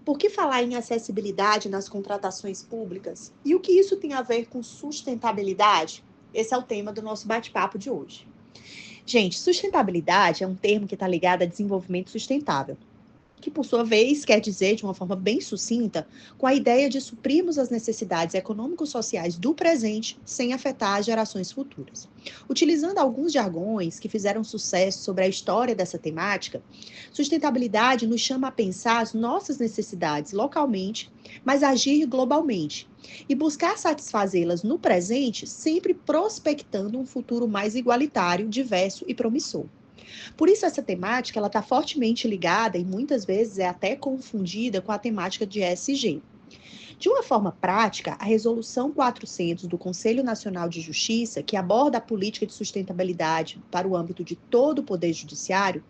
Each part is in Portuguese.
Por que falar em acessibilidade nas contratações públicas? E o que isso tem a ver com sustentabilidade? Esse é o tema do nosso bate-papo de hoje. Gente, sustentabilidade é um termo que está ligado a desenvolvimento sustentável, que por sua vez quer dizer, de uma forma bem sucinta, com a ideia de suprirmos as necessidades econômico-sociais do presente sem afetar as gerações futuras. Utilizando alguns jargões que fizeram sucesso sobre a história dessa temática, sustentabilidade nos chama a pensar as nossas necessidades localmente, mas agir globalmente e buscar satisfazê-las no presente, sempre prospectando um futuro mais igualitário, diverso e promissor. Por isso, essa temática ela está fortemente ligada e muitas vezes é até confundida com a temática de ESG. De uma forma prática, a Resolução 400 do Conselho Nacional de Justiça, que aborda a política de sustentabilidade para o âmbito de todo o Poder Judiciário,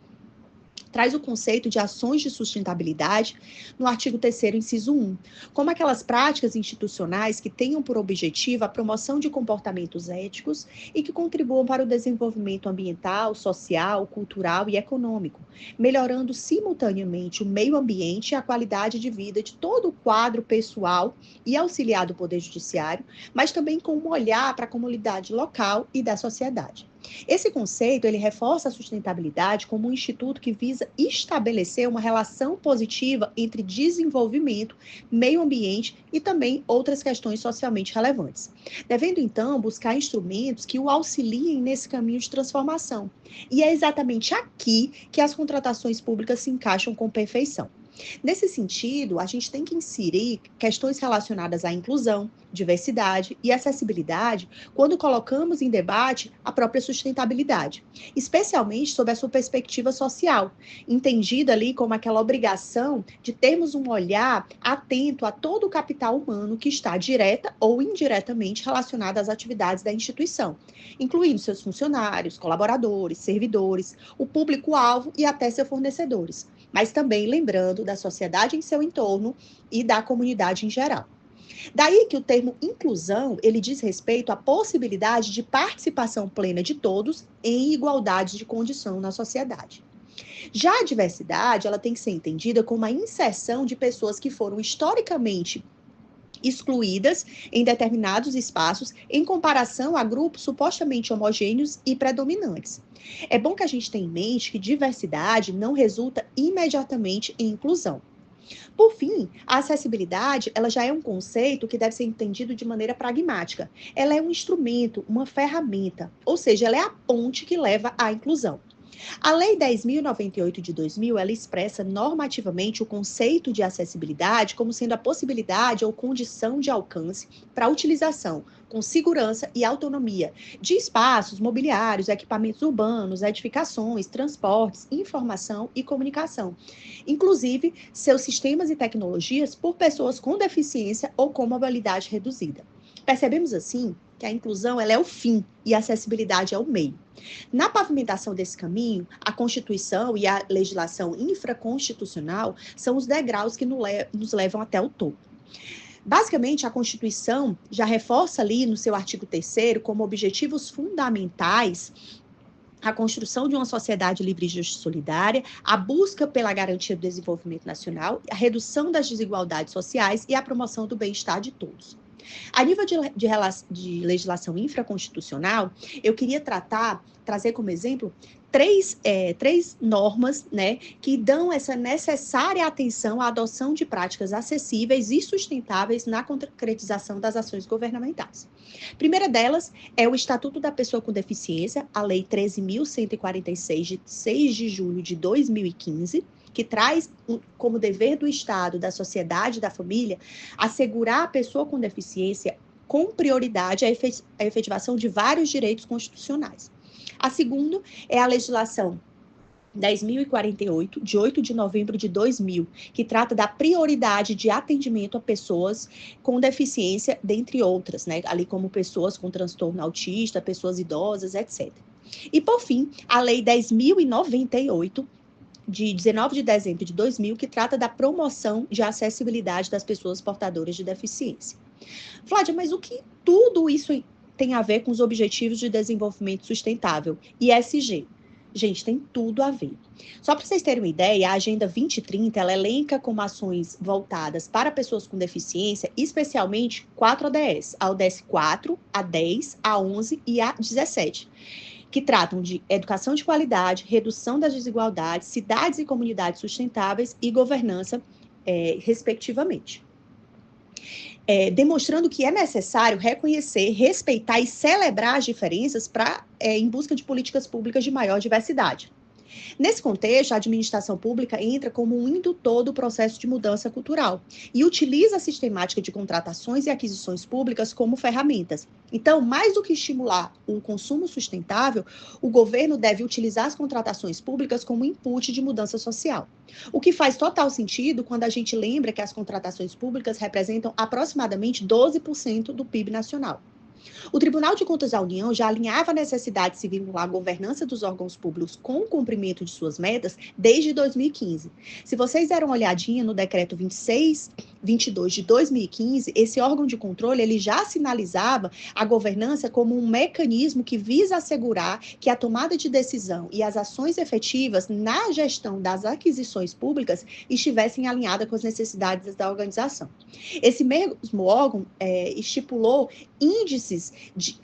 traz o conceito de ações de sustentabilidade no artigo 3º, inciso 1, como aquelas práticas institucionais que tenham por objetivo a promoção de comportamentos éticos e que contribuam para o desenvolvimento ambiental, social, cultural e econômico, melhorando simultaneamente o meio ambiente e a qualidade de vida de todo o quadro pessoal e auxiliar do Poder Judiciário, mas também com um olhar para a comunidade local e da sociedade. Esse conceito, ele reforça a sustentabilidade como um instituto que visa estabelecer uma relação positiva entre desenvolvimento, meio ambiente e também outras questões socialmente relevantes, devendo então buscar instrumentos que o auxiliem nesse caminho de transformação. E é exatamente aqui que as contratações públicas se encaixam com perfeição. Nesse sentido, a gente tem que inserir questões relacionadas à inclusão, diversidade e acessibilidade quando colocamos em debate a própria sustentabilidade, especialmente sob a sua perspectiva social, entendida ali como aquela obrigação de termos um olhar atento a todo o capital humano que está direta ou indiretamente relacionado às atividades da instituição, incluindo seus funcionários, colaboradores, servidores, o público-alvo e até seus fornecedores, mas também lembrando da sociedade em seu entorno e da comunidade em geral. Daí que o termo inclusão, ele diz respeito à possibilidade de participação plena de todos em igualdade de condição na sociedade. Já a diversidade, ela tem que ser entendida como a inserção de pessoas que foram historicamente excluídas em determinados espaços em comparação a grupos supostamente homogêneos e predominantes. É bom que a gente tenha em mente que diversidade não resulta imediatamente em inclusão. Por fim, a acessibilidade, ela já é um conceito que deve ser entendido de maneira pragmática. Ela é um instrumento, uma ferramenta, ou seja, ela é a ponte que leva à inclusão. A Lei 10.098 de 2000, ela expressa normativamente o conceito de acessibilidade como sendo a possibilidade ou condição de alcance para a utilização com segurança e autonomia de espaços, mobiliários, equipamentos urbanos, edificações, transportes, informação e comunicação, inclusive seus sistemas e tecnologias por pessoas com deficiência ou com mobilidade reduzida. Percebemos assim que a inclusão ela é o fim e a acessibilidade é o meio. Na pavimentação desse caminho, a Constituição e a legislação infraconstitucional são os degraus que nos levam até o topo. Basicamente, a Constituição já reforça ali no seu artigo 3º como objetivos fundamentais a construção de uma sociedade livre, justa e solidária, a busca pela garantia do desenvolvimento nacional, a redução das desigualdades sociais e a promoção do bem-estar de todos. A nível de legislação infraconstitucional, eu queria trazer como exemplo três normas, né, que dão essa necessária atenção à adoção de práticas acessíveis e sustentáveis na concretização das ações governamentais. A primeira delas é o Estatuto da Pessoa com Deficiência, a Lei 13.146, de 6 de julho de 2015, que traz como dever do Estado, da sociedade, da família, assegurar à pessoa com deficiência com prioridade a efetivação de vários direitos constitucionais. A segunda é a legislação 10.048, de 8 de novembro de 2000, que trata da prioridade de atendimento a pessoas com deficiência, dentre outras, né? Ali como pessoas com transtorno autista, pessoas idosas, etc. E, por fim, a Lei 10.098, de 19 de dezembro de 2000, que trata da promoção de acessibilidade das pessoas portadoras de deficiência. Flávia, mas o que tudo isso tem a ver com os Objetivos de Desenvolvimento Sustentável, ESG? Gente, tem tudo a ver. Só para vocês terem uma ideia, a Agenda 2030, ela elenca como ações voltadas para pessoas com deficiência, especialmente 4 ODS, a ODS 4, a 10, a 11 e a 17, que tratam de educação de qualidade, redução das desigualdades, cidades e comunidades sustentáveis e governança, respectivamente. Demonstrando que é necessário reconhecer, respeitar e celebrar as diferenças em busca de políticas públicas de maior diversidade. Nesse contexto, a administração pública entra como um indutor do processo de mudança cultural e utiliza a sistemática de contratações e aquisições públicas como ferramentas. Então, mais do que estimular o consumo sustentável, o governo deve utilizar as contratações públicas como input de mudança social. O que faz total sentido quando a gente lembra que as contratações públicas representam aproximadamente 12% do PIB nacional. O Tribunal de Contas da União já alinhava a necessidade de se vincular a governança dos órgãos públicos com o cumprimento de suas metas desde 2015. Se vocês deram uma olhadinha no decreto 2622 de 2015, esse órgão de controle ele já sinalizava a governança como um mecanismo que visa assegurar que a tomada de decisão e as ações efetivas na gestão das aquisições públicas estivessem alinhadas com as necessidades da organização. Esse mesmo órgão estipulou índices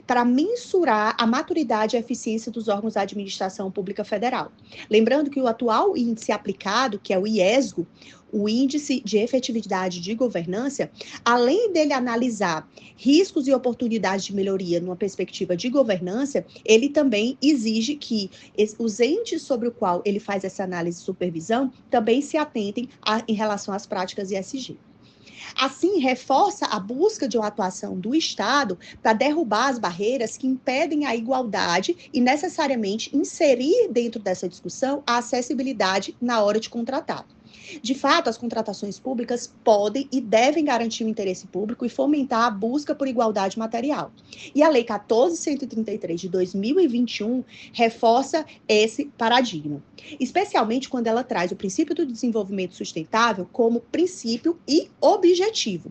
para mensurar a maturidade e a eficiência dos órgãos da administração pública federal. Lembrando que o atual índice aplicado, que é o IESGO, o Índice de Efetividade de Governança, além dele analisar riscos e oportunidades de melhoria numa perspectiva de governança, ele também exige que os entes sobre o qual ele faz essa análise e supervisão também se atentem em relação às práticas ESG. Assim, reforça a busca de uma atuação do Estado para derrubar as barreiras que impedem a igualdade e necessariamente inserir dentro dessa discussão a acessibilidade na hora de contratar. De fato, as contratações públicas podem e devem garantir o interesse público e fomentar a busca por igualdade material. E a Lei 14.133 de 2021 reforça esse paradigma, especialmente quando ela traz o princípio do desenvolvimento sustentável como princípio e objetivo,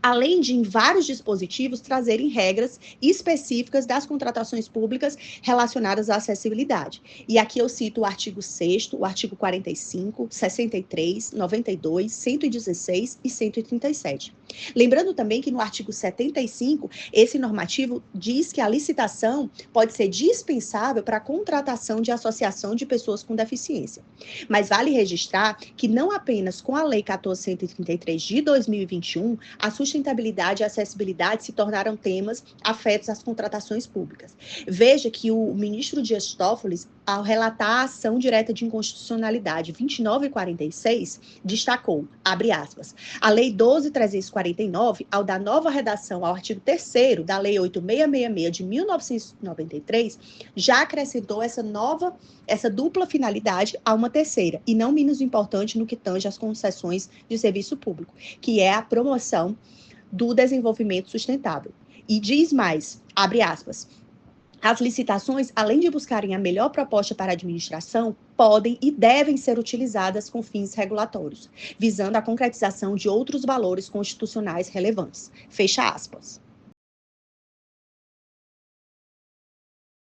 além de, em vários dispositivos, trazerem regras específicas das contratações públicas relacionadas à acessibilidade. E aqui eu cito o artigo 6º, o artigo 45, 63, 92, 116 e 137. Lembrando também que no artigo 75, esse normativo diz que a licitação pode ser dispensável para a contratação de associação de pessoas com deficiência. Mas vale registrar que não apenas com a Lei 14.133 de 2021, a sustentabilidade e acessibilidade se tornaram temas afetos às contratações públicas. Veja que o ministro Dias Toffoli, ao relatar a ação direta de inconstitucionalidade 2946, destacou, abre aspas, a Lei 12.349, ao dar nova redação ao artigo 3º da Lei 8666 de 1993, já acrescentou essa dupla finalidade a uma terceira, e não menos importante no que tange às concessões de serviço público, que é a promoção do desenvolvimento sustentável. E diz mais, abre aspas, as licitações, além de buscarem a melhor proposta para a administração, podem e devem ser utilizadas com fins regulatórios, visando a concretização de outros valores constitucionais relevantes. Fecha aspas.